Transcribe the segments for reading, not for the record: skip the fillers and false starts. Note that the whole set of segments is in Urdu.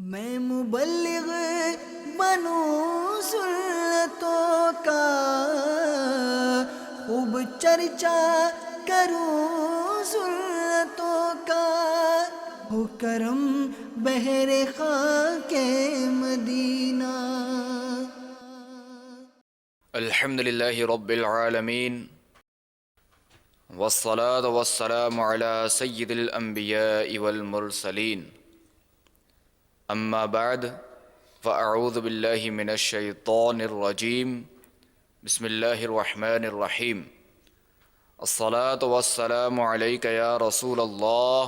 میں مبلغ بنوں سنتوں کا، خوب چرچا کروں سنتوں کا، ہو کرم بہر خاک مدینہ۔ الحمد للہ رب العالمین، والصلاة والسلام على سید الانبیاء والمرسلین، اما بعد فاعوذ باللہ من الشیطان الرجیم، بسم اللہ الرحمن الرحیم۔ الصلاة والسلام علیک یا رسول اللہ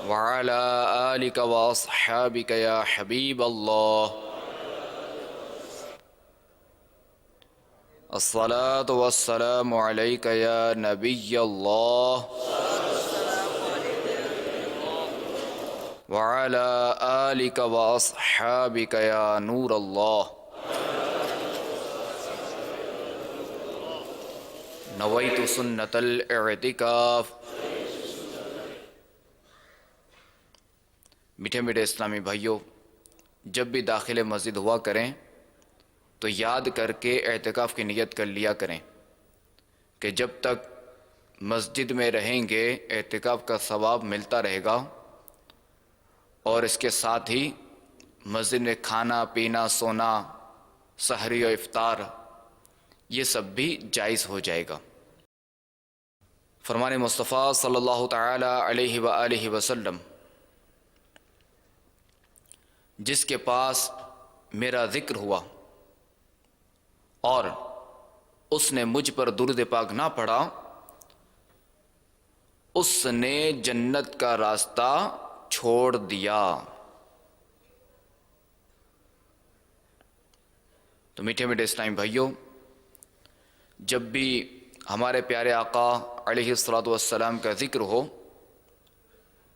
وعلی آلک واصحابک یا حبیب اللہ۔ الصلاة والسلام علیک یا نبی اللہ وعلی آلک واصحابک یا نور اللہ۔ نویت سنت الاعتکاف۔ میٹھے میٹھے اسلامی بھائیوں، جب بھی داخل مسجد ہوا کریں تو یاد کر کے اعتکاف کی نیت کر لیا کریں کہ جب تک مسجد میں رہیں گے اعتکاف کا ثواب ملتا رہے گا، اور اس کے ساتھ ہی مسجد میں کھانا پینا سونا سحری و افطار یہ سب بھی جائز ہو جائے گا۔ فرمان مصطفیٰ صلی اللہ تعالی علیہ وآلہ وسلم، جس کے پاس میرا ذکر ہوا اور اس نے مجھ پر درود پاک نہ پڑھا، اس نے جنت کا راستہ چھوڑ دیا۔ تو میٹھے میٹھے اسلامی بھائیوں، جب بھی ہمارے پیارے آقا علیہ الصلوۃ والسلام کا ذکر ہو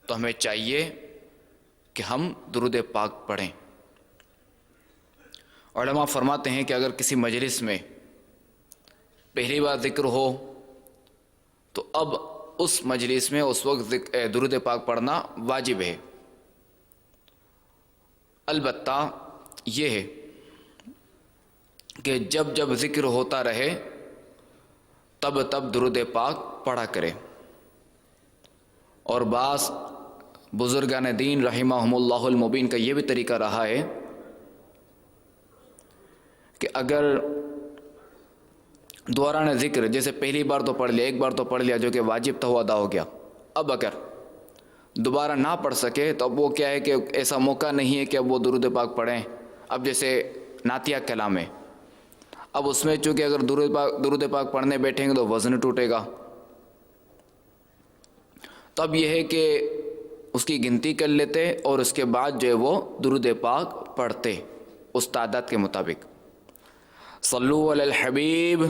تو ہمیں چاہیے کہ ہم درود پاک پڑھیں۔ علماء فرماتے ہیں کہ اگر کسی مجلس میں پہلی بار ذکر ہو تو اب اس مجلس میں اس وقت درود پاک پڑھنا واجب ہے، البتہ یہ ہے کہ جب جب ذکر ہوتا رہے تب تب درود پاک پڑھا کرے۔ اور بعض بزرگان دین رحمہم اللہ المبین کا یہ بھی طریقہ رہا ہے کہ اگر دوران ذکر جیسے پہلی بار تو پڑھ لیا، ایک بار تو پڑھ لیا جو کہ واجب تھا وہ ادا ہو گیا، اب اگر دوبارہ نہ پڑھ سکے تو اب وہ کیا ہے کہ ایسا موقع نہیں ہے کہ اب وہ درود پاک پڑھیں۔ اب جیسے نعتیہ کلام ہے، اب اس میں چونکہ اگر درود پاک پڑھنے بیٹھیں گے تو وزن ٹوٹے گا، تو اب یہ ہے کہ اس کی گنتی کر لیتے اور اس کے بعد جو ہے وہ درود پاک پڑھتے اس تعداد کے مطابق۔ صلو علی الحبیب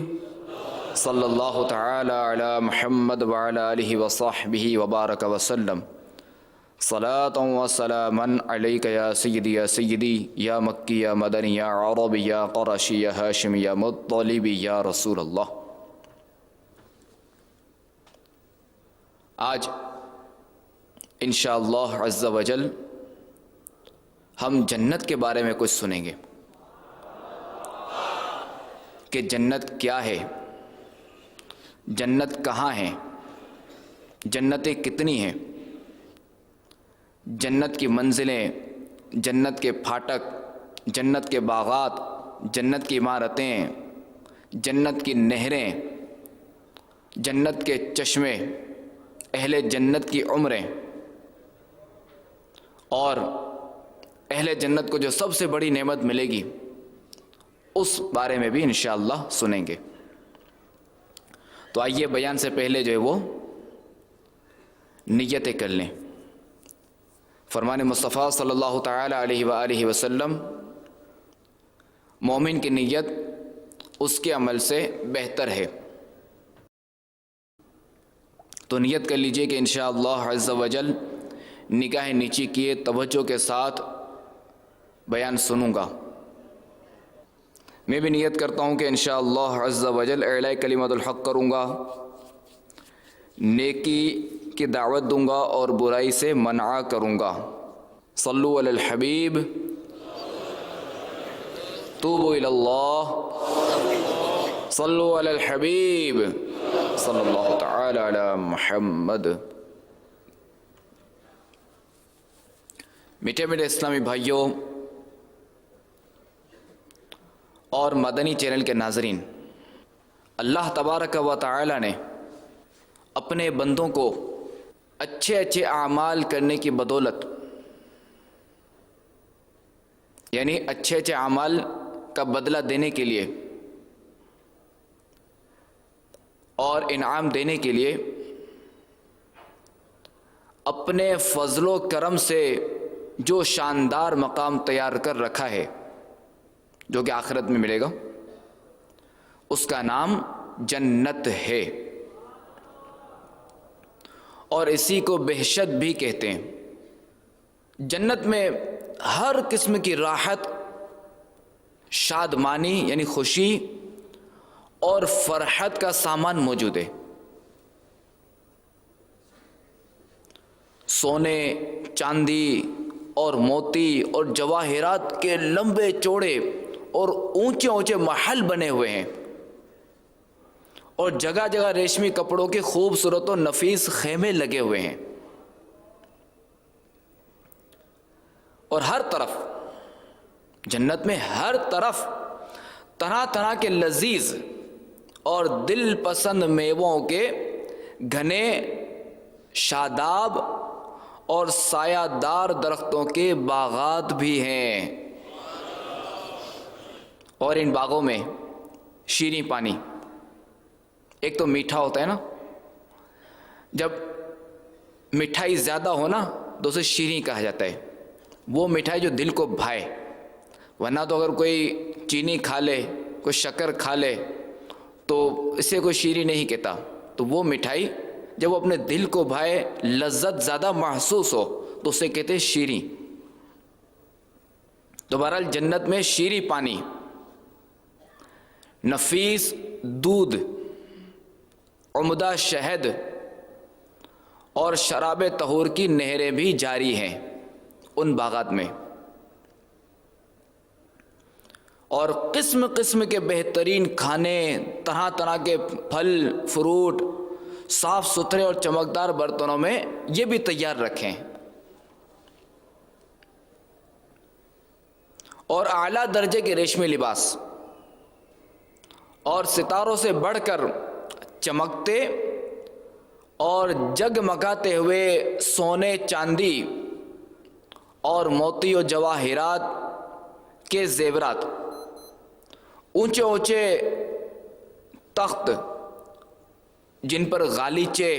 صلی اللہ تعالی علی محمد وعلی آلہ وصحبہ وبارک وسلم، صلاۃ و سلاما علیک یا سیدی یا سیدی یا مکی یا مدنی یا عربی یا قرشی یا ہاشمی یا مطلبی یا رسول اللہ۔ آج انشاءاللہ عز و جل ہم جنت کے بارے میں کچھ سنیں گے کہ جنت کیا ہے، جنت کہاں ہے، جنتیں کتنی ہیں، جنت کی منزلیں، جنت کے پھاٹک، جنت کے باغات، جنت کی عمارتیں، جنت کی نہریں، جنت کے چشمے، اہل جنت کی عمریں، اور اہل جنت کو جو سب سے بڑی نعمت ملے گی اس بارے میں بھی انشاءاللہ سنیں گے۔ تو آئیے بیان سے پہلے جو ہے وہ نیتیں کر لیں۔ فرمان مصطفیٰ صلی اللہ تعالی علیہ وآلہ وسلم، مومن کی نیت اس کے عمل سے بہتر ہے۔ تو نیت کر لیجئے کہ انشاءاللہ عز و جل نگاہ نیچی کیے توجہ کے ساتھ بیان سنوں گا۔ میں بھی نیت کرتا ہوں کہ انشاءاللہ عز و جل اعلاء کلمت الحق کروں گا، نیکی کی دعوت دوں گا اور برائی سے منع کروں گا۔ صلو علی الحبیب، توبوا الی اللہ، صلو علی الحبیب صلی اللہ تعالی علی محمد۔ میٹھے میٹھے اسلامی بھائیوں اور مدنی چینل کے ناظرین، اللہ تبارک و تعالی نے اپنے بندوں کو اچھے اچھے اعمال کرنے کی بدولت، یعنی اچھے اچھے اعمال کا بدلہ دینے کے لیے اور انعام دینے کے لیے اپنے فضل و کرم سے جو شاندار مقام تیار کر رکھا ہے، جو کہ آخرت میں ملے گا، اس کا نام جنت ہے، اور اسی کو بہشت بھی کہتے ہیں۔ جنت میں ہر قسم کی راحت، شادمانی یعنی خوشی اور فرحت کا سامان موجود ہے۔ سونے، چاندی اور موتی اور جواہرات کے لمبے چوڑے اور اونچے اونچے محل بنے ہوئے ہیں، اور جگہ جگہ ریشمی کپڑوں کے خوبصورت و نفیس خیمے لگے ہوئے ہیں، اور ہر طرف جنت میں ہر طرف طرح طرح کے لذیذ اور دل پسند میووں کے گھنے، شاداب اور سایہ دار درختوں کے باغات بھی ہیں، اور ان باغوں میں شیریں پانی، ایک تو میٹھا ہوتا ہے نا، جب مٹھائی زیادہ ہو نا تو اسے شیریں کہا جاتا ہے، وہ مٹھائی جو دل کو بھائے، ورنہ تو اگر کوئی چینی کھا لے، کوئی شکر کھا لے تو اسے کوئی شیریں نہیں کہتا، تو وہ مٹھائی جب وہ اپنے دل کو بھائے، لذت زیادہ محسوس ہو تو اسے کہتے ہیں شیریں۔ تو بہرحال جنت میں شیریں پانی، نفیس دودھ، عمدہ شہد اور شراب طہور کی نہریں بھی جاری ہیں ان باغات میں، اور قسم قسم کے بہترین کھانے، طرح طرح کے پھل فروٹ صاف ستھرے اور چمکدار برتنوں میں یہ بھی تیار رکھیں، اور اعلیٰ درجے کے ریشمی لباس اور ستاروں سے بڑھ کر چمکتے اور جگمگاتے ہوئے سونے، چاندی اور موتی و جواہرات کے زیورات، اونچے اونچے تخت جن پر غالیچے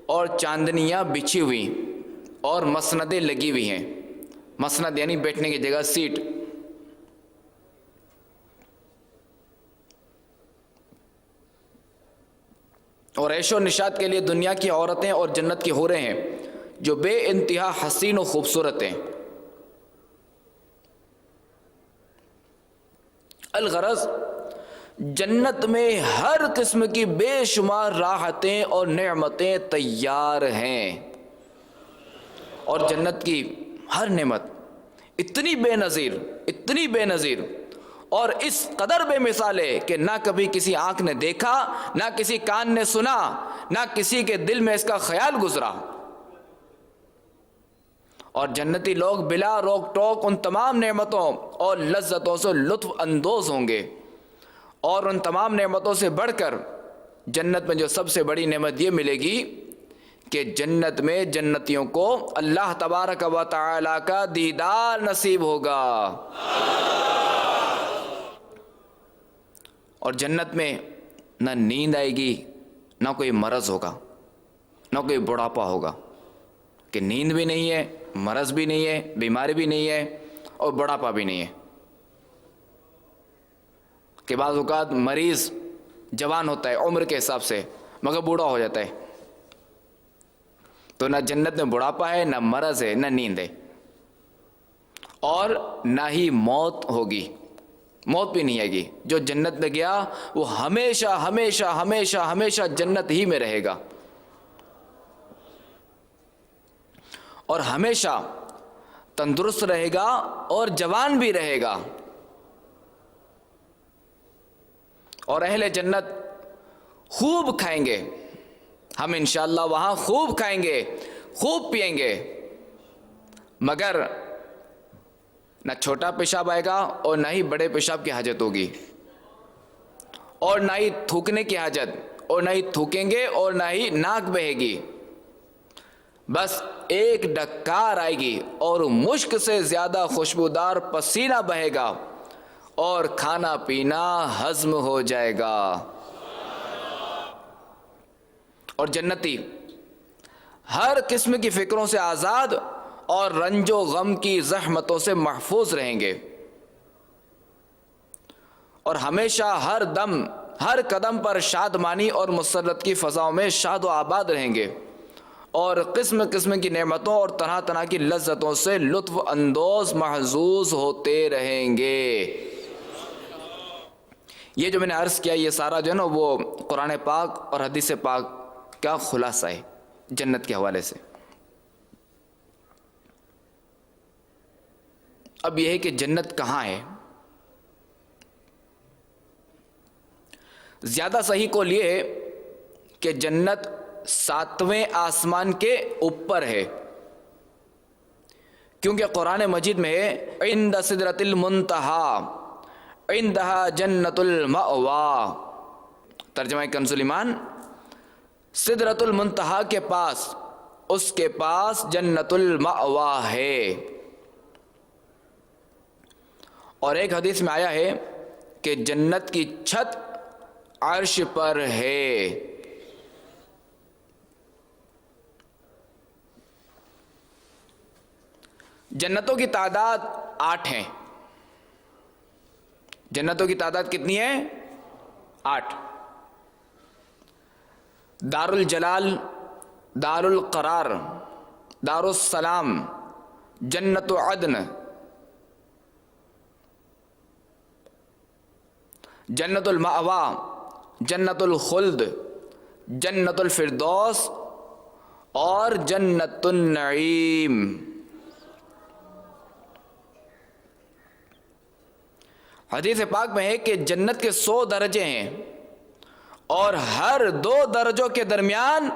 اور چاندنیاں بچھی ہوئی اور مسندیں لگی ہوئی ہیں، مسند یعنی بیٹھنے کی جگہ، سیٹ، اور عیش و نشاط کے لیے دنیا کی عورتیں اور جنت کی حوریں ہیں جو بے انتہا حسین و خوبصورت ہیں۔ الغرض جنت میں ہر قسم کی بے شمار راحتیں اور نعمتیں تیار ہیں، اور جنت کی ہر نعمت اتنی بے نظیر اور اس قدر بے مثال ہے کہ نہ کبھی کسی آنکھ نے دیکھا، نہ کسی کان نے سنا، نہ کسی کے دل میں اس کا خیال گزرا۔ اور جنتی لوگ بلا روک ٹوک ان تمام نعمتوں اور لذتوں سے لطف اندوز ہوں گے، اور ان تمام نعمتوں سے بڑھ کر جنت میں جو سب سے بڑی نعمت یہ ملے گی کہ جنت میں جنتیوں کو اللہ تبارک و تعالی کا دیدار نصیب ہوگا، اور جنت میں نہ نیند آئے گی، نہ کوئی مرض ہوگا، نہ کوئی بڑھاپا ہوگا، کہ نیند بھی نہیں ہے، مرض بھی نہیں ہے، بیماری بھی نہیں ہے، اور بڑھاپا بھی نہیں ہے، کہ بعض اوقات مریض جوان ہوتا ہے عمر کے حساب سے مگر بوڑھا ہو جاتا ہے، تو نہ جنت میں بڑھاپا ہے، نہ مرض ہے، نہ نیند ہے، اور نہ ہی موت ہوگی، موت بھی نہیں آئے گی۔ جو جنت میں گیا وہ ہمیشہ ہمیشہ ہمیشہ ہمیشہ جنت ہی میں رہے گا۔ اور ہمیشہ تندرست رہے گا اور جوان بھی رہے گا. اور اہل جنت خوب کھائیں گے. ہم انشاءاللہ وہاں خوب کھائیں گے, خوب پئیں گے, مگر نہ چھوٹا پیشاب آئے گا اور نہ ہی بڑے پیشاب کی حاجت ہوگی, اور نہ ہی تھوکنے کی حاجت, اور نہ ہی تھوکیں گے اور نہ ہی ناک بہے گی. بس ایک ڈکار آئے گی اور مشک سے زیادہ خوشبودار پسینہ بہے گا اور کھانا پینا ہضم ہو جائے گا. اور جنتی ہر قسم کی فکروں سے آزاد اور رنج و غم کی زحمتوں سے محفوظ رہیں گے, اور ہمیشہ ہر دم ہر قدم پر شادمانی اور مسرت کی فضاؤں میں شاد و آباد رہیں گے, اور قسم قسم کی نعمتوں اور طرح طرح کی لذتوں سے لطف اندوز محظوظ ہوتے رہیں گے. یہ جو میں نے عرض کیا یہ سارا جو ہے نا وہ قرآن پاک اور حدیث پاک کا خلاصہ ہے جنت کے حوالے سے. اب یہ ہے کہ جنت کہاں ہے؟ زیادہ صحیح قول یہ ہے کہ جنت 7ویں آسمان کے اوپر ہے, کیونکہ قرآن مجید میں ہے عند سدرۃ المنتہی عندہا جنت المأوی. ترجمہ کنز الایمان, سدرۃ المنتہا کے پاس, اس کے پاس جنت المأوی ہے. اور ایک حدیث میں آیا ہے کہ جنت کی چھت عرش پر ہے. جنتوں کی تعداد 8 ہیں. جنتوں کی تعداد کتنی ہے؟ 8. دار الجلال, دار القرار, دار السلام, جنت عدن, جنت المأوی, جنت الخلد, جنت الفردوس اور جنت النعیم. حدیث پاک میں ہے کہ جنت کے 100 درجے ہیں, اور ہر 2 درجوں کے درمیان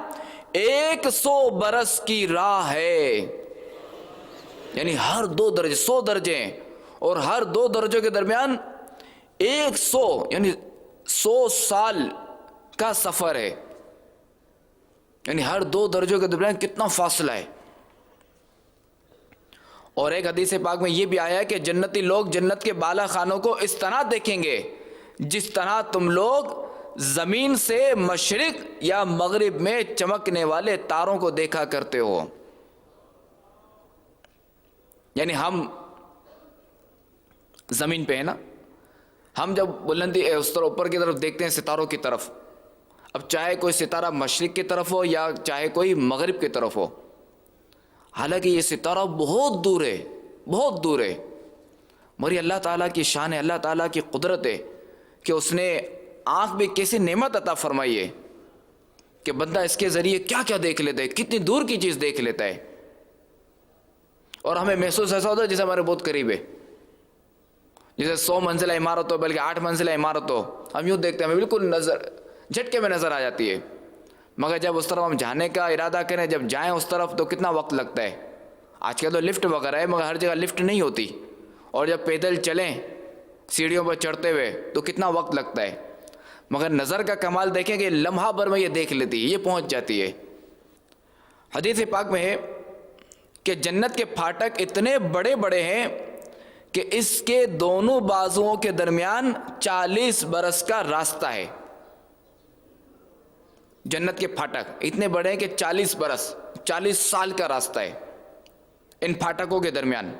100 برس کی راہ ہے. یعنی ہر 2 درجے 100 درجے ہیں, اور ہر 2 درجوں کے درمیان 100 یعنی 100 سال کا سفر ہے. یعنی ہر 2 درجوں کے درمیان کتنا فاصلہ ہے. اور ایک حدیث پاک میں یہ بھی آیا ہے کہ جنتی لوگ جنت کے بالا خانوں کو اس طرح دیکھیں گے جس طرح تم لوگ زمین سے مشرق یا مغرب میں چمکنے والے تاروں کو دیکھا کرتے ہو. یعنی ہم زمین پہ ہیں نا, ہم جب بلندی اس طرح اوپر کی طرف دیکھتے ہیں ستاروں کی طرف, اب چاہے کوئی ستارہ مشرق کی طرف ہو یا چاہے کوئی مغرب کی طرف ہو, حالانکہ یہ ستارہ بہت دور ہے, بہت دور ہے, مگر اللہ تعالیٰ کی شان ہے, اللہ تعالیٰ کی قدرت ہے کہ اس نے آنکھ بھی کیسی نعمت عطا فرمائی ہے کہ بندہ اس کے ذریعے کیا کیا دیکھ لیتا ہے, کتنی دور کی چیز دیکھ لیتا ہے. اور ہمیں محسوس ایسا ہوتا ہے جیسے ہمارے بہت قریب ہے, جیسے 100 منزلہ عمارت ہو, بلکہ 8 منزلہ عمارت ہو, ہم یوں دیکھتے ہیں ہمیں بالکل نظر جھٹکے میں نظر آ جاتی ہے. مگر جب اس طرف ہم جانے کا ارادہ کریں, جب جائیں اس طرف تو کتنا وقت لگتا ہے. آج کل تو لفٹ وغیرہ ہے مگر ہر جگہ لفٹ نہیں ہوتی, اور جب پیدل چلیں سیڑھیوں پر چڑھتے ہوئے تو کتنا وقت لگتا ہے. مگر نظر کا کمال دیکھیں کہ لمحہ بھر میں یہ دیکھ لیتی ہے, یہ پہنچ جاتی ہے. حدیث پاک میں ہے کہ جنت کے پھاٹک اتنے بڑے بڑے ہیں کہ اس کے دونوں بازوؤں کے درمیان 40 برس کا راستہ ہے. جنت کے پھاٹک اتنے بڑے ہیں کہ 40 برس 40 سال کا راستہ ہے ان پھاٹکوں کے درمیان.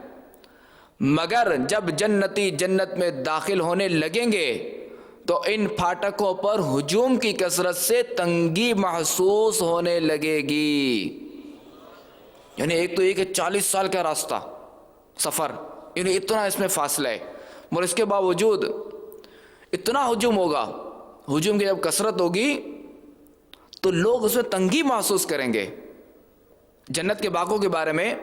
مگر جب جنتی جنت میں داخل ہونے لگیں گے تو ان پھاٹکوں پر ہجوم کی کثرت سے تنگی محسوس ہونے لگے گی. یعنی ایک تو یہ کہ 40 سال کا راستہ سفر, یعنی اتنا اس میں فاصلہ ہے, مگر اس کے باوجود اتنا ہجوم ہوگا, ہجوم کی جب کثرت ہوگی تو لوگ اس میں تنگی محسوس کریں گے جنت کے باغوں کے بارے میں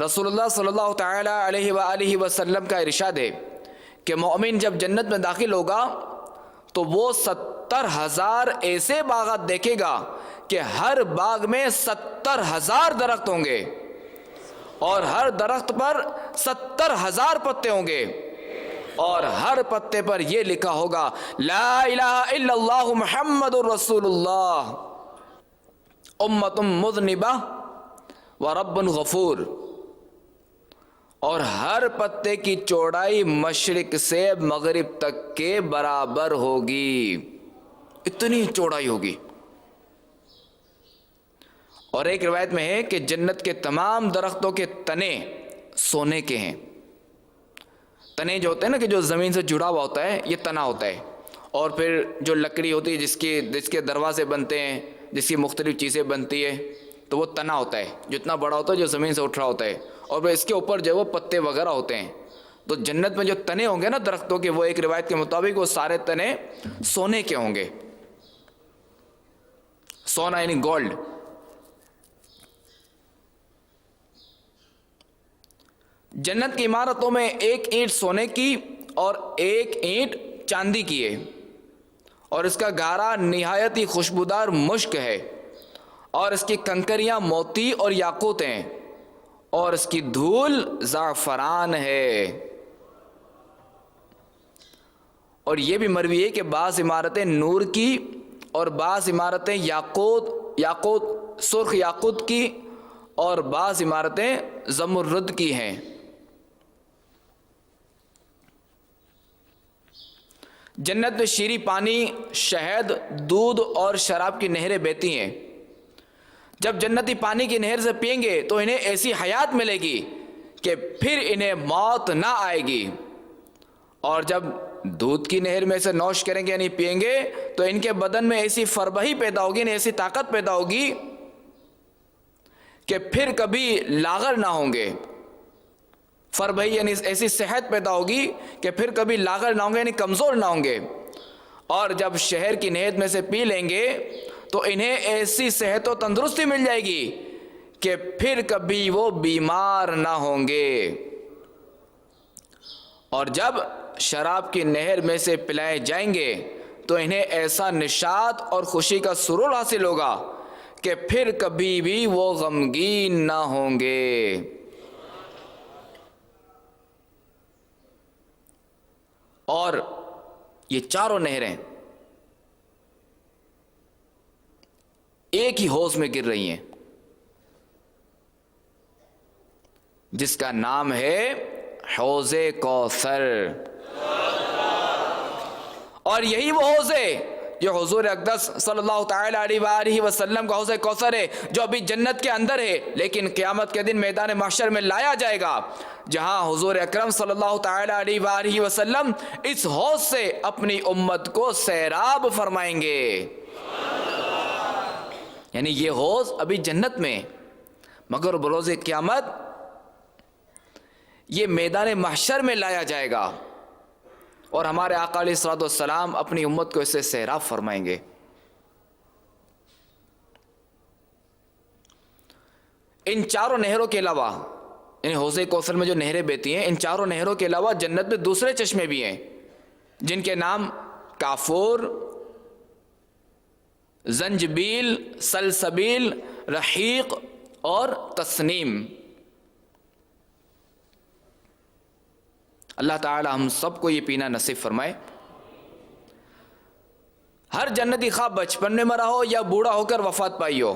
رسول اللہ صلی اللہ تعالی علیہ وآلہ وسلم کا ارشاد ہے کہ مومن جب جنت میں داخل ہوگا تو وہ 70,000 ایسے باغات دیکھے گا کہ ہر باغ میں 70,000 درخت ہوں گے اور ہر درخت پر 70,000 پتے ہوں گے اور ہر پتے پر یہ لکھا ہوگا لا الہ الا اللہ محمد الرسول اللہ امت مذنبہ ورب غفور، اور ہر پتے کی چوڑائی مشرق سے مغرب تک کے برابر ہوگی، اتنی چوڑائی ہوگی۔ اور ایک روایت میں ہے کہ جنت کے تمام درختوں کے تنے سونے کے ہیں۔ تنے جو ہوتے ہیں نا کہ جو زمین سے جڑا ہوا ہوتا ہے، یہ تنا ہوتا ہے، اور پھر جو لکڑی ہوتی ہے جس کے دروازے بنتے ہیں، جس کی مختلف چیزیں بنتی ہے، تو وہ تنا ہوتا ہے جو اتنا بڑا ہوتا ہے جو زمین سے اٹھ رہا ہوتا ہے، اور پھر اس کے اوپر جو وہ پتے وغیرہ ہوتے ہیں۔ تو جنت میں جو تنے ہوں گے نا درختوں کے، وہ ایک روایت کے مطابق وہ سارے تنے سونے کے ہوں گے، سونا یعنی گولڈ۔ جنت کی عمارتوں میں ایک اینٹ سونے کی اور ایک اینٹ چاندی کی ہے، اور اس کا گارا نہایت ہی خوشبودار مشک ہے، اور اس کی کنکریاں موتی اور یاقوت ہیں، اور اس کی دھول زعفران ہے۔ اور یہ بھی مروی ہے کہ بعض عمارتیں نور کی اور بعض عمارتیں یاقوت سرخ یاقوت کی اور بعض عمارتیں زمرد کی ہیں۔ جنت میں شیریں پانی، شہد، دودھ اور شراب کی نہریں بہتی ہیں۔ جب جنتی پانی کی نہر سے پئیں گے تو انہیں ایسی حیات ملے گی کہ پھر انہیں موت نہ آئے گی، اور جب دودھ کی نہر میں سے نوش کریں گے یعنی پئیں گے تو ان کے بدن میں ایسی فربہی پیدا ہوگی، انہیں ایسی طاقت پیدا ہوگی کہ پھر کبھی لاغر نہ ہوں گے۔ فربہی یعنی ایسی صحت پیدا ہوگی کہ پھر کبھی لاغر نہ ہوں گے، یعنی کمزور نہ ہوں گے، اور جب شہر کی نہر میں سے پی لیں گے تو انہیں ایسی صحت و تندرستی مل جائے گی کہ پھر کبھی وہ بیمار نہ ہوں گے۔ اور جب شراب کی نہر میں سے پلائے جائیں گے تو انہیں ایسا نشاط اور خوشی کا سرور حاصل ہوگا کہ پھر کبھی بھی وہ غمگین نہ ہوں گے۔ اور یہ چاروں نہریں ایک ہی حوض میں گر رہی ہیں جس کا نام ہے حوض کوثر، اور یہی وہ حوض ہے جو حضور اقدس صلی اللہ تعالی علیہ وآلہ وسلم کا حوض کوثر ہے، جو ابھی جنت کے اندر ہے لیکن قیامت کے دن میدان محشر میں لایا جائے گا، جہاں حضور اکرم صلی اللہ تعالی علیہ وآلہ وسلم اس حوض سے اپنی امت کو سیراب فرمائیں گے۔ یعنی یہ حوض ابھی جنت میں، مگر بروز قیامت یہ میدان محشر میں لایا جائے گا، اور ہمارے آقا علیہ الصلوۃ والسلام اپنی امت کو اس سے سیراب فرمائیں گے۔ ان چاروں نہروں کے علاوہ، یعنی حوض کوثر میں جو نہریں بہتی ہیں، ان چاروں نہروں کے علاوہ جنت میں دوسرے چشمے بھی ہیں جن کے نام کافور، زنجبیل، سلسبیل، رحیق اور تسنیم۔ اللہ تعالی ہم سب کو یہ پینا نصیب فرمائے۔ ہر جنتی خواہ بچپن میں مرا ہو یا بوڑھا ہو کر وفات پائی ہو،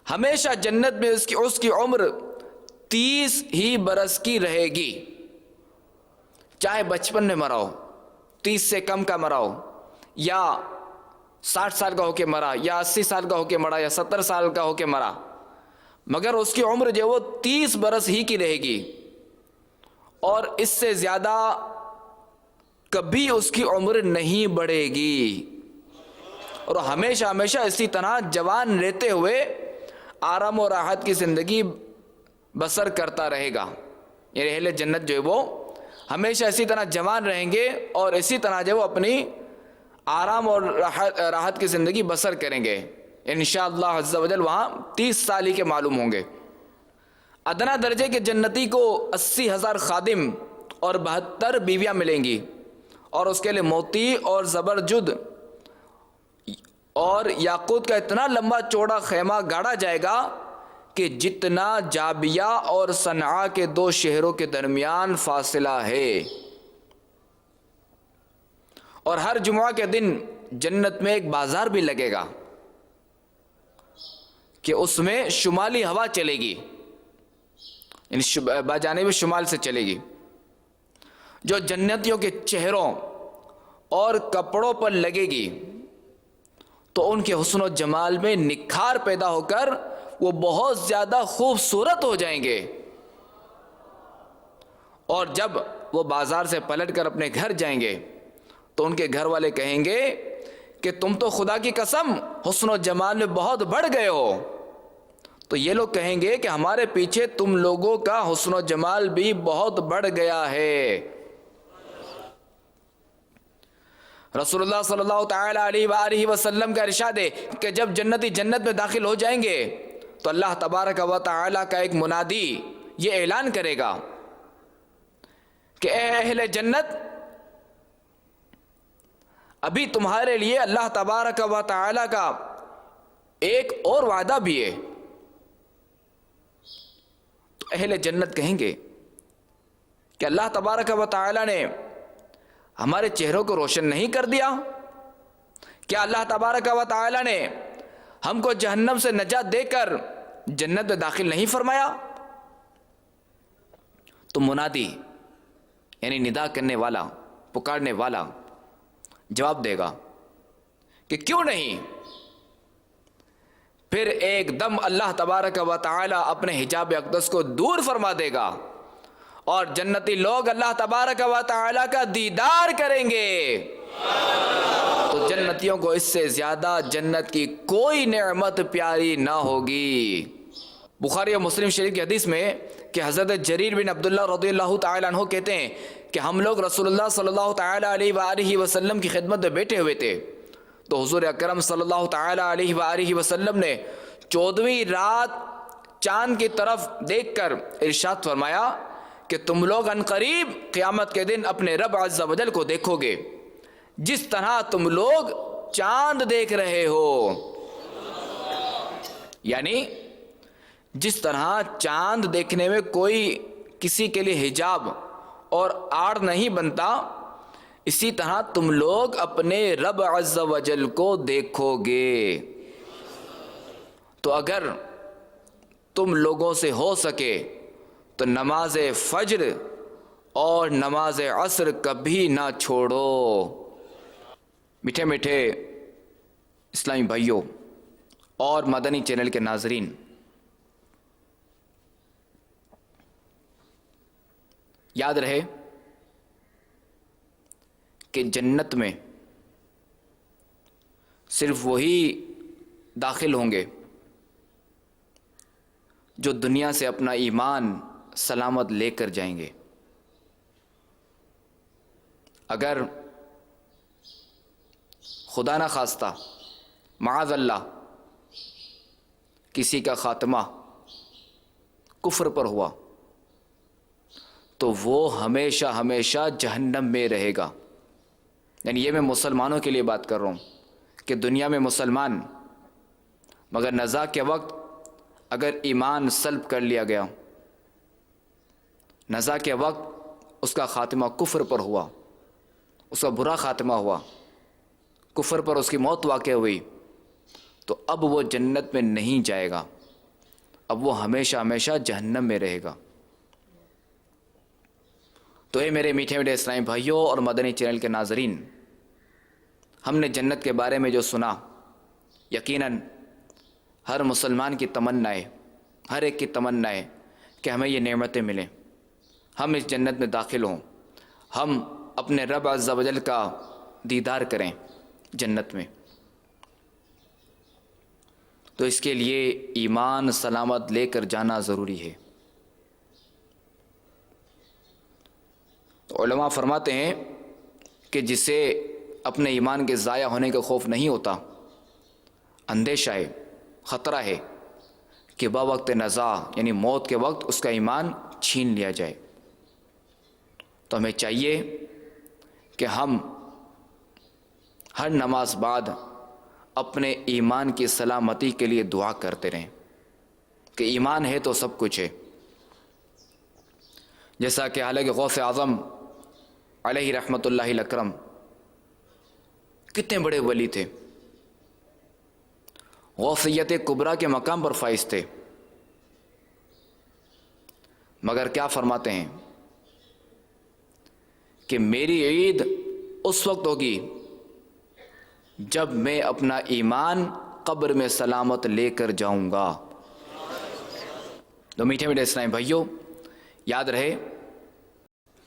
ہمیشہ جنت میں اس کی عمر 30 ہی برس کی رہے گی، چاہے بچپن میں مرا ہو، 30 سے کم کا مرا ہو، یا 60 سال کا ہو کے مرا، یا 80 سال کا ہو کے مرا، یا 70 سال کا ہو کے مرا، مگر اس کی عمر جو وہ 30 برس ہی کی رہے گی، اور اس سے زیادہ کبھی اس کی عمر نہیں بڑھے گی، اور ہمیشہ ہمیشہ اسی طرح جوان رہتے ہوئے آرام و راحت کی زندگی بسر کرتا رہے گا۔ یہ اہل جنت جو ہے وہ ہمیشہ اسی طرح جوان رہیں گے اور اسی طرح جو وہ اپنی آرام اور راحت کی زندگی بسر کریں گے، انشاءاللہ عز و جل وہاں 30 سال ہی کے معلوم ہوں گے۔ ادنا درجے کے جنتی کو 80,000 خادم اور 72 بیویاں ملیں گی، اور اس کے لیے موتی اور زبرجد اور یاقوت کا اتنا لمبا چوڑا خیمہ گاڑا جائے گا کہ جتنا جابیہ اور صنعاء کے 2 شہروں کے درمیان فاصلہ ہے۔ اور ہر جمعہ کے دن جنت میں ایک بازار بھی لگے گا کہ اس میں شمالی ہوا چلے گی، یعنی بجانب شمال سے چلے گی، جو جنتیوں کے چہروں اور کپڑوں پر لگے گی تو ان کے حسن و جمال میں نکھار پیدا ہو کر وہ بہت زیادہ خوبصورت ہو جائیں گے۔ اور جب وہ بازار سے پلٹ کر اپنے گھر جائیں گے تو ان کے گھر والے کہیں گے کہ تم تو خدا کی قسم حسن و جمال میں بہت بڑھ گئے ہو۔ تو یہ لوگ کہیں گے کہ ہمارے پیچھے تم لوگوں کا حسن و جمال بھی بہت بڑھ گیا ہے۔ رسول اللہ صلی اللہ تعالی علیہ وآلہ وسلم کا ارشاد ہے کہ جب جنتی جنت میں داخل ہو جائیں گے تو اللہ تبارک و تعالی کا ایک منادی یہ اعلان کرے گا کہ اے اہل جنت، ابھی تمہارے لیے اللہ تبارک و تعالی کا ایک اور وعدہ بھی ہے۔ تو اہل جنت کہیں گے کہ اللہ تبارک و تعالی نے ہمارے چہروں کو روشن نہیں کر دیا؟ کیا اللہ تبارک و تعالی نے ہم کو جہنم سے نجات دے کر جنت میں داخل نہیں فرمایا؟ تو منادی یعنی ندا کرنے والا، پکارنے والا جواب دے گا کہ کیوں نہیں؟ پھر ایک دم اللہ تبارک و تعالی اپنے حجاب اقدس کو دور فرما دے گا اور جنتی لوگ اللہ تبارک و تعالی کا دیدار کریں گے۔ تو جنتیوں کو اس سے زیادہ جنت کی کوئی نعمت پیاری نہ ہوگی۔ بخاری و مسلم شریف کی حدیث میں کہ حضرت جریر بن عبداللہ رضی اللہ تعالی عنہ کہتے ہیں کہ ہم لوگ رسول اللہ صلی اللہ تعالی علیہ وآلہ وسلم کی خدمت میں بیٹھے ہوئے تھے، تو حضور اکرم صلی اللہ تعالی علیہ وآلہ وسلم نے 14ویں رات چاند کی طرف دیکھ کر ارشاد فرمایا کہ تم لوگ عنقریب قیامت کے دن اپنے رب عز و جل کو دیکھو گے جس طرح تم لوگ چاند دیکھ رہے ہو۔ یعنی جس طرح چاند دیکھنے میں کوئی کسی کے لیے حجاب اور آڑ نہیں بنتا، اسی طرح تم لوگ اپنے رب عز و جل کو دیکھو گے۔ تو اگر تم لوگوں سے ہو سکے تو نماز فجر اور نماز عصر کبھی نہ چھوڑو۔ میٹھے میٹھے اسلامی بھائیوں اور مدنی چینل کے ناظرین، یاد رہے کہ جنت میں صرف وہی داخل ہوں گے جو دنیا سے اپنا ایمان سلامت لے کر جائیں گے۔ اگر خدا نہ خواستہ معاذ اللہ کسی کا خاتمہ کفر پر ہوا تو وہ ہمیشہ ہمیشہ جہنم میں رہے گا۔ یعنی یہ میں مسلمانوں کے لیے بات کر رہا ہوں کہ دنیا میں مسلمان مگر نزاع کے وقت اگر ایمان سلب کر لیا گیا، نزاع کے وقت اس کا خاتمہ کفر پر ہوا، اس کا برا خاتمہ ہوا، کفر پر اس کی موت واقع ہوئی، تو اب وہ جنت میں نہیں جائے گا، اب وہ ہمیشہ ہمیشہ جہنم میں رہے گا۔ تو اے میرے میٹھے میٹھے اسلامی بھائیوں اور مدنی چینل کے ناظرین، ہم نے جنت کے بارے میں جو سنا، یقیناً ہر مسلمان کی تمنا ہے، ہر ایک کی تمنا ہے کہ ہمیں یہ نعمتیں ملیں، ہم اس جنت میں داخل ہوں، ہم اپنے رب عز و جل کا دیدار کریں جنت میں۔ تو اس کے لیے ایمان سلامت لے کر جانا ضروری ہے۔ تو علماء فرماتے ہیں کہ جسے اپنے ایمان کے ضائع ہونے کا خوف نہیں ہوتا، اندیشہ ہے، خطرہ ہے کہ بوقت نزا یعنی موت کے وقت اس کا ایمان چھین لیا جائے۔ تو ہمیں چاہیے کہ ہم ہر نماز بعد اپنے ایمان کی سلامتی کے لیے دعا کرتے رہیں کہ ایمان ہے تو سب کچھ ہے۔ جیسا کہ حالانکہ غوث اعظم علیہ رحمۃ اللہ الاکرم کتنے بڑے ولی تھے، غوثیت کبریٰ کے مقام پر فائز تھے، مگر کیا فرماتے ہیں کہ میری عید اس وقت ہوگی جب میں اپنا ایمان قبر میں سلامت لے کر جاؤں گا۔ تو میٹھے میٹھے اسلامی بھائیوں، یاد رہے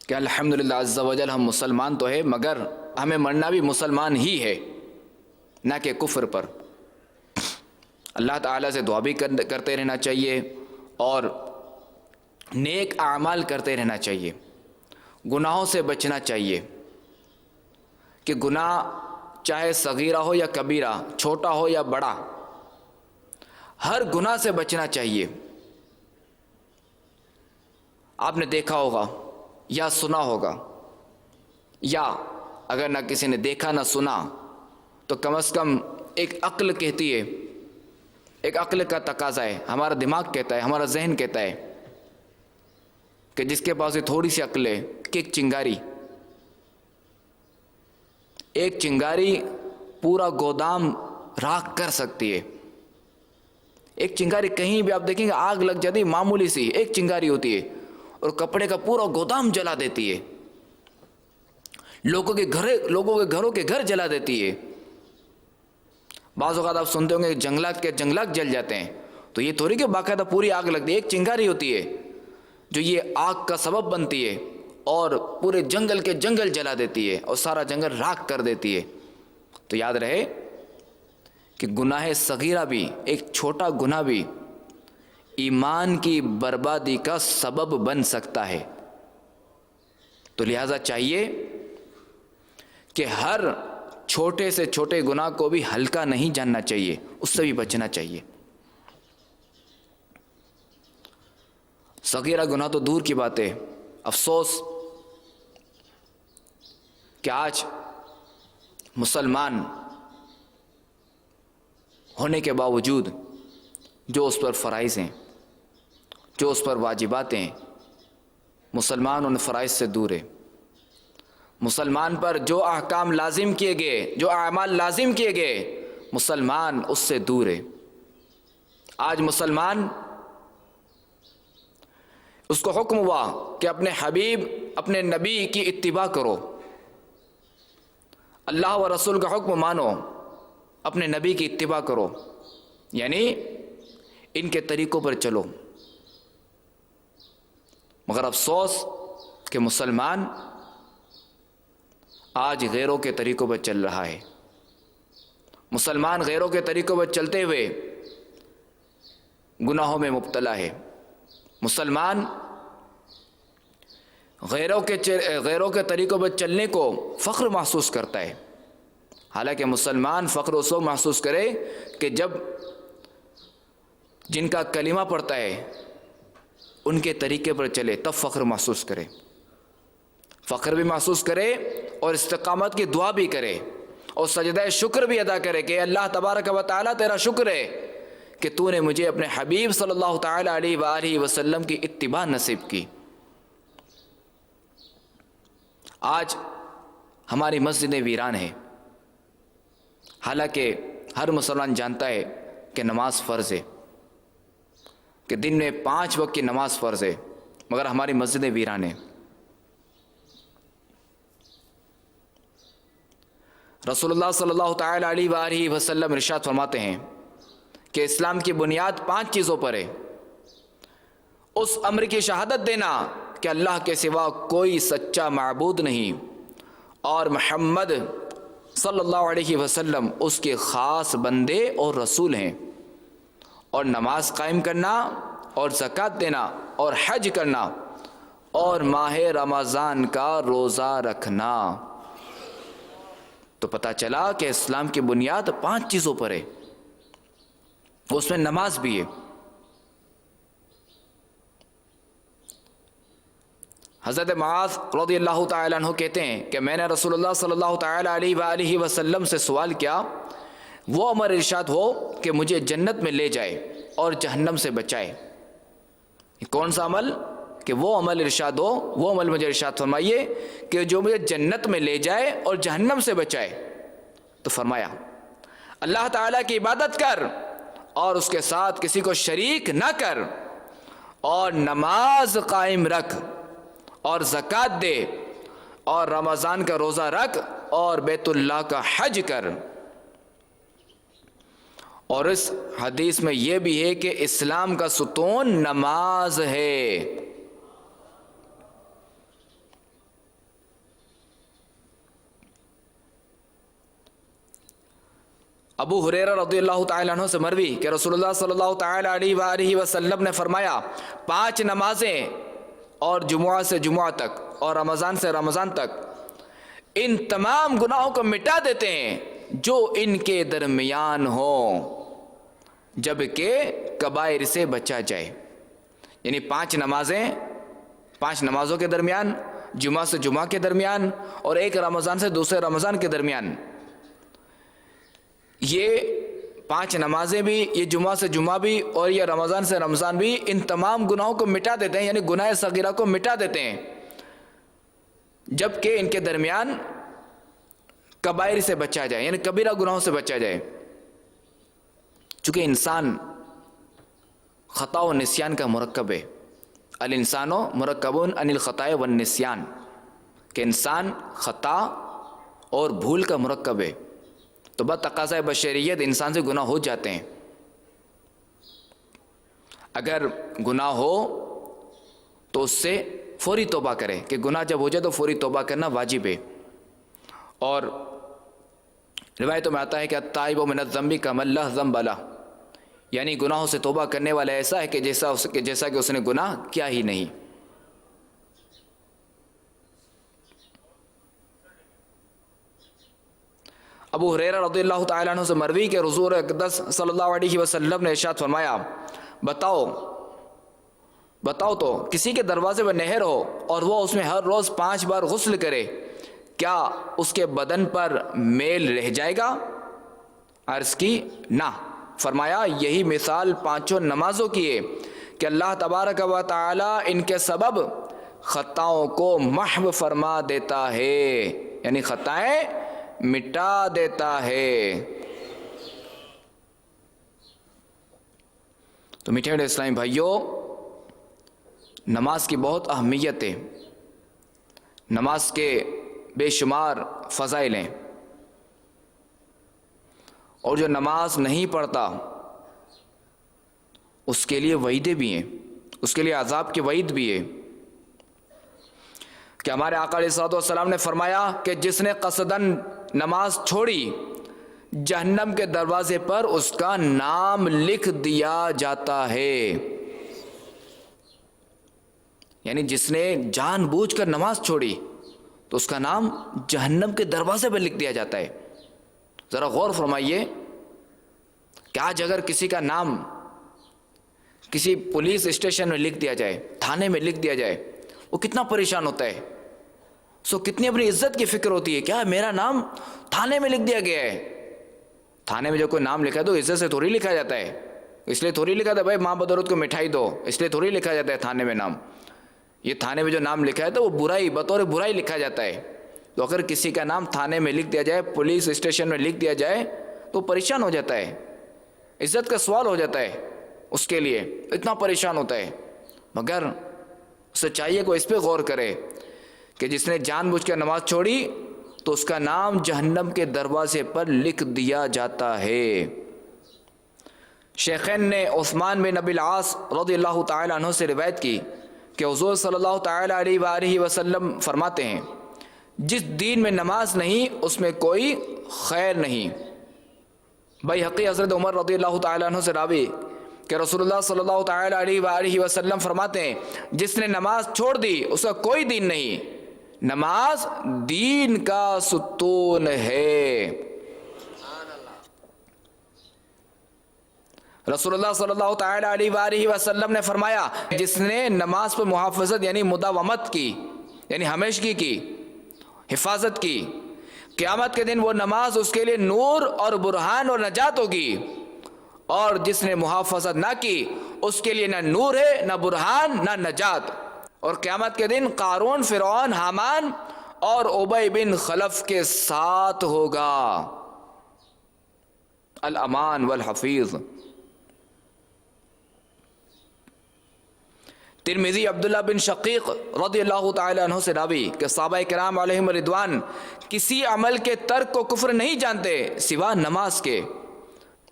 کہ الحمدللہ عز و جل ہم مسلمان تو ہے، مگر ہمیں مرنا بھی مسلمان ہی ہے، نہ کہ کفر پر۔ اللہ تعالیٰ سے دعا بھی کرتے رہنا چاہیے اور نیک اعمال کرتے رہنا چاہیے، گناہوں سے بچنا چاہیے کہ گناہ چاہے صغیرہ ہو یا کبیرہ، چھوٹا ہو یا بڑا، ہر گناہ سے بچنا چاہیے۔ آپ نے دیکھا ہوگا یا سنا ہوگا، یا اگر نہ کسی نے دیکھا نہ سنا تو کم از کم ایک عقل کہتی ہے، ایک عقل کا تقاضا ہے، ہمارا دماغ کہتا ہے، ہمارا ذہن کہتا ہے کہ جس کے پاس یہ تھوڑی سی عقل ہے کہ ایک چنگاری پورا گودام راکھ کر سکتی ہے۔ ایک چنگاری کہیں بھی آپ دیکھیں گے آگ لگ جاتی، معمولی سی ایک چنگاری ہوتی ہے اور کپڑے کا پورا گودام جلا دیتی ہے، لوگوں کے گھروں کے گھر جلا دیتی ہے۔ بعض اوقات آپ سنتے ہوں گے جنگلات جل جاتے ہیں، تو یہ تھوڑی کہ باقاعدہ پوری آگ لگتی ہے، ایک چنگاری ہوتی ہے جو یہ آگ کا سبب بنتی ہے اور پورے جنگل کے جنگل جلا دیتی ہے اور سارا جنگل راکھ کر دیتی ہے۔ تو یاد رہے کہ گناہ صغیرہ بھی، ایک چھوٹا گناہ بھی ایمان کی بربادی کا سبب بن سکتا ہے۔ تو لہذا چاہیے کہ ہر چھوٹے سے چھوٹے گناہ کو بھی ہلکا نہیں جاننا چاہیے، اس سے بھی بچنا چاہیے۔ صغیرہ گناہ تو دور کی بات ہے، افسوس کہ آج مسلمان ہونے کے باوجود جو اس پر فرائض ہیں، جو اس پر واجبات ہیں، مسلمان ان فرائض سے دور ہے۔ مسلمان پر جو احکام لازم کیے گئے، جو اعمال لازم کیے گئے، مسلمان اس سے دور ہے۔ آج مسلمان اس کو حکم ہوا کہ اپنے حبیب، اپنے نبی کی اتباع کرو، اللہ و رسول کا حکم مانو، اپنے نبی کی اتباع کرو، یعنی ان کے طریقوں پر چلو۔ مگر افسوس کہ مسلمان آج غیروں کے طریقوں پر چل رہا ہے۔ مسلمان غیروں کے طریقوں پر چلتے ہوئے گناہوں میں مبتلا ہے۔ مسلمان غیروں کے طریقوں پر چلنے کو فخر محسوس کرتا ہے، حالانکہ مسلمان فخر اس وقت محسوس کرے کہ جب جن کا کلمہ پڑھتا ہے ان کے طریقے پر چلے، تب فخر محسوس کرے، فخر بھی محسوس کرے اور استقامت کی دعا بھی کرے اور سجدہ شکر بھی ادا کرے کہ اللہ تبارک و تعالیٰ تیرا شکر ہے کہ تو نے مجھے اپنے حبیب صلی اللہ تعالیٰ علیہ وآلہ وسلم کی اتباع نصیب کی۔ آج ہماری مسجدیں ویران ہیں، حالانکہ ہر مسلمان جانتا ہے کہ نماز فرض ہے، کہ دن میں 5 وقت کی نماز فرض ہے، مگر ہماری مسجدیں ویران ہیں۔ رسول اللہ صلی اللہ تعالیٰ علیہ وآلہ وسلم ارشاد فرماتے ہیں کہ اسلام کی بنیاد 5 چیزوں پر ہے۔ اس امر کی شہادت دینا کہ اللہ کے سوا کوئی سچا معبود نہیں اور محمد صلی اللہ علیہ وسلم اس کے خاص بندے اور رسول ہیں، اور نماز قائم کرنا اور زکوٰۃ دینا اور حج کرنا اور ماہ رمضان کا روزہ رکھنا۔ تو پتہ چلا کہ اسلام کی بنیاد 5 چیزوں پر ہے۔ اس میں نماز بھی ہے. حضرت معاذ رضی اللہ تعالیٰ عنہ کہتے ہیں کہ میں نے رسول اللہ صلی اللہ تعالیٰ علیہ وآلہ وسلم سے سوال کیا وہ عمر ارشاد ہو کہ مجھے جنت میں لے جائے اور جہنم سے بچائے. کون سا عمل؟ کہ وہ عمل ارشاد ہو، وہ عمل مجھے ارشاد فرمائیے کہ جو مجھے جنت میں لے جائے اور جہنم سے بچائے. تو فرمایا اللہ تعالیٰ کی عبادت کر اور اس کے ساتھ کسی کو شریک نہ کر، اور نماز قائم رکھ، اور زکوٰۃ دے، اور رمضان کا روزہ رکھ، اور بیت اللہ کا حج کر. اور اس حدیث میں یہ بھی ہے کہ اسلام کا ستون نماز ہے. ابو ہریرہ رضی اللہ تعالیٰ عنہ سے مروی کہ رسول اللہ صلی اللہ تعالیٰ علیہ وآلہ وسلم نے فرمایا 5 نمازیں اور جمعہ سے جمعہ تک اور رمضان سے رمضان تک ان تمام گناہوں کو مٹا دیتے ہیں جو ان کے درمیان ہوں، جبکہ کبائر سے بچا جائے. یعنی 5 نمازیں 5 نمازوں کے درمیان، جمعہ سے جمعہ کے درمیان، اور ایک رمضان سے دوسرے رمضان کے درمیان. یہ 5 نمازیں بھی، یہ جمعہ سے جمعہ بھی، اور یہ رمضان سے رمضان بھی ان تمام گناہوں کو مٹا دیتے ہیں، یعنی گناہ صغیرہ کو مٹا دیتے ہیں، جبکہ ان کے درمیان کبائر سے بچا جائے، یعنی کبیرہ گناہوں سے بچا جائے. چونکہ انسان خطا و نسیان کا مرکب ہے، الانسان مرکب عن الخطاء والنسیان، کہ انسان خطا اور بھول کا مرکب ہے. تو بتقاضۂ بشریت انسان سے گناہ ہو جاتے ہیں. اگر گناہ ہو تو اس سے فوری توبہ کرے، کہ گناہ جب ہو جائے تو فوری توبہ کرنا واجب ہے. اور روایتوں میں آتا ہے کہ التائب من الذنب کمن لا ذنب لہ، یعنی گناہوں سے توبہ کرنے والا ایسا ہے کہ جیسا کہ اس نے گناہ کیا ہی نہیں. ابو ہریرہ رضی اللہ تعالیٰ عنہ سے مروی کہ حضور اقدس صلی اللہ علیہ وسلم نے ارشاد فرمایا بتاؤ تو کسی کے دروازے پر نہر ہو اور وہ اس میں ہر روز 5 بار غسل کرے، کیا اس کے بدن پر میل رہ جائے گا؟ عرض کی نہ. فرمایا یہی مثال 5 نمازوں کی ہے کہ اللہ تبارک و تعالی ان کے سبب خطاؤں کو محو فرما دیتا ہے، یعنی خطائیں مٹا دیتا ہے. تو میٹھے میٹھے اسلامی بھائیوں، نماز کی بہت اہمیت ہے، نماز کے بے شمار فضائل ہیں، اور جو نماز نہیں پڑھتا اس کے لیے وعیدیں بھی ہیں، اس کے لیے عذاب کی وعید بھی ہے. کہ ہمارے آقا علیہ الصلوۃ والسلام نے فرمایا کہ جس نے قصداً نماز چھوڑی جہنم کے دروازے پر اس کا نام لکھ دیا جاتا ہے. یعنی جس نے جان بوجھ کر نماز چھوڑی تو اس کا نام جہنم کے دروازے پر لکھ دیا جاتا ہے. ذرا غور فرمائیے کہ آج اگر کسی کا نام کسی پولیس اسٹیشن میں لکھ دیا جائے، تھانے میں لکھ دیا جائے، وہ کتنا پریشان ہوتا ہے، سو کتنی اپنی عزت کی فکر ہوتی ہے. کیا میرا نام تھانے میں لکھ دیا گیا ہے؟ تھانے میں جو کوئی نام لکھا ہے تو عزت سے تھوڑی لکھا جاتا ہے، اس لیے تھوڑی لکھا تھا بھائی ماں بدولت کو مٹھائی دو، اس لیے تھوڑی لکھا جاتا ہے تھانے میں نام. یہ تھانے میں جو نام لکھا ہے تو وہ برائی، بطور برائی لکھا جاتا ہے. تو اگر کسی کا نام تھانے میں لکھ دیا جائے، پولیس اسٹیشن میں لکھ دیا جائے تو پریشان ہو جاتا ہے، عزت کا سوال ہو جاتا ہے اس کے لیے، اتنا پریشان ہوتا ہے. مگر اسے چاہیے کہ اس پہ غور کرے کہ جس نے جان بوجھ کر نماز چھوڑی تو اس کا نام جہنم کے دروازے پر لکھ دیا جاتا ہے. شیخین نے عثمان بن ابی العاص رضی اللہ تعالی عنہ سے روایت کی کہ حضور صلی اللہ تعالی علیہ وآلہ وسلم فرماتے ہیں جس دین میں نماز نہیں اس میں کوئی خیر نہیں. بیہقی حضرت عمر رضی اللہ تعالی عنہ سے راوی کہ رسول اللہ صلی اللہ تعالی علیہ وآلہ وسلم فرماتے ہیں جس نے نماز چھوڑ دی اس کا کوئی دین نہیں. نماز دین کا ستون ہے. رسول اللہ صلی اللہ تعالی علیہ وآلہ وسلم نے فرمایا جس نے نماز پر محافظت یعنی مداومت کی یعنی ہمیشگی کی حفاظت کی قیامت کے دن وہ نماز اس کے لیے نور اور برہان اور نجات ہوگی، اور جس نے محافظت نہ کی اس کے لیے نہ نور ہے نہ برہان نہ نجات، اور قیامت کے دن قارون فرعون حامان اور ابی بن خلف کے ساتھ ہوگا۔ الامان والحفیظ۔ ترمذی عبداللہ بن شقیق رضی اللہ تعالی عنہ سے راوی کہ صحابہ کرام علیہم رضوان کسی عمل کے ترک کو کفر نہیں جانتے سوا نماز کے۔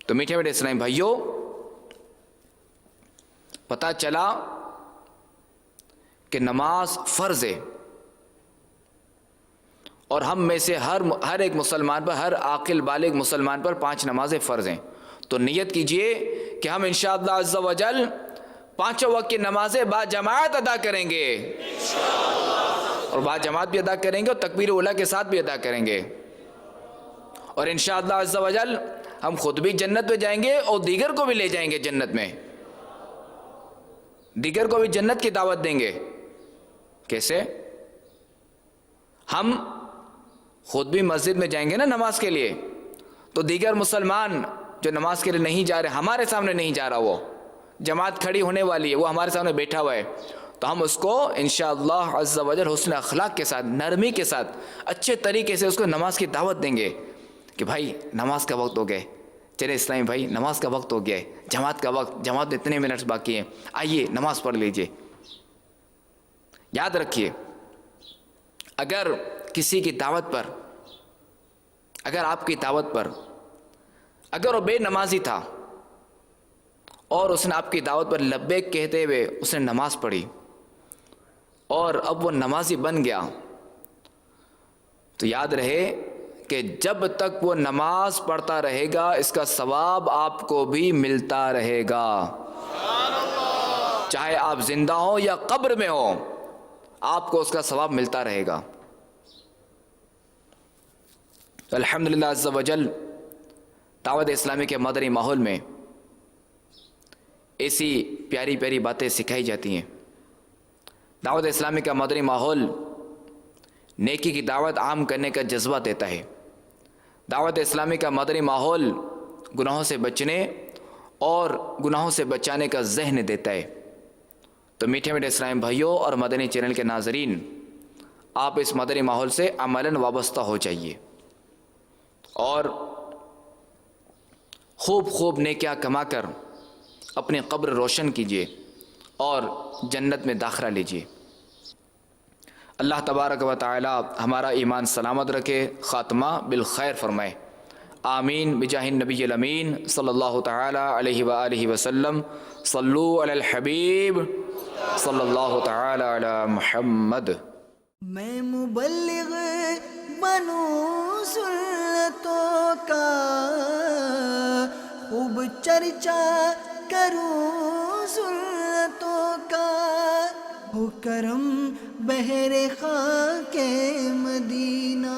تو میٹھے میٹھے اسلامی بھائیوں، پتہ چلا کہ نماز فرض ہے، اور ہم میں سے ہر ایک مسلمان پر، ہر عاقل بالغ مسلمان پر 5 نمازیں فرض ہیں۔ تو نیت کیجئے کہ ہم انشاءاللہ عز و جل 5 وقت کی نمازیں با جماعت ادا کریں گے، اور با جماعت بھی ادا کریں گے اور تکبیر اولیٰ کے ساتھ بھی ادا کریں گے، اور انشاءاللہ عز و جل ہم خود بھی جنت میں جائیں گے اور دیگر کو بھی لے جائیں گے جنت میں، دیگر کو بھی جنت کی دعوت دیں گے۔ کیسے؟ ہم خود بھی مسجد میں جائیں گے نا نماز کے لیے، تو دیگر مسلمان جو نماز کے لیے نہیں جا رہے، ہمارے سامنے نہیں جا رہا، وہ جماعت کھڑی ہونے والی ہے، وہ ہمارے سامنے بیٹھا ہوا ہے، تو ہم اس کو انشاءاللہ عز و جل حسن اخلاق کے ساتھ، نرمی کے ساتھ، اچھے طریقے سے اس کو نماز کی دعوت دیں گے کہ بھائی نماز کا وقت ہو گئے، چلے اسلامی بھائی نماز کا وقت ہو گیا ہے، جماعت کا وقت، جماعت میں اتنے منٹس باقی ہیں، آئیے نماز پڑھ لیجئے۔ یاد رکھیے، اگر کسی کی دعوت پر، اگر آپ کی دعوت پر اگر وہ بے نمازی تھا اور اس نے آپ کی دعوت پر لبیک کہتے ہوئے اس نے نماز پڑھی اور اب وہ نمازی بن گیا، تو یاد رہے کہ جب تک وہ نماز پڑھتا رہے گا اس کا ثواب آپ کو بھی ملتا رہے گا، چاہے آپ زندہ ہوں یا قبر میں ہوں، آپ کو اس کا ثواب ملتا رہے گا۔ الحمدللہ عز و جل دعوت اسلامی کے مدنی ماحول میں ایسی پیاری پیاری باتیں سکھائی جاتی ہیں۔ دعوت اسلامی کا مدنی ماحول نیکی کی دعوت عام کرنے کا جذبہ دیتا ہے۔ دعوت اسلامی کا مدنی ماحول گناہوں سے بچنے اور گناہوں سے بچانے کا ذہن دیتا ہے۔ تو میٹھے میٹھے اسلامی بھائیوں اور مدنی چینل کے ناظرین، آپ اس مدنی ماحول سے عملاً وابستہ ہو جائیے اور خوب نیکیاں کما کر اپنی قبر روشن کیجیے اور جنت میں داخلہ لیجیے۔ اللہ تبارک و تعالی ہمارا ایمان سلامت رکھے، خاتمہ بالخیر فرمائے، آمین بجاہ النبی الامین صلی اللہ تعالی علیہ وآلہ وسلم۔ صلو علی الحبیب صلی اللہ تعالی علی محمد۔ میں مبلغ بنوں سنتوں کا، خوب چرچا کروں سنتوں کا، ہو کرم بہر خاک مدینہ۔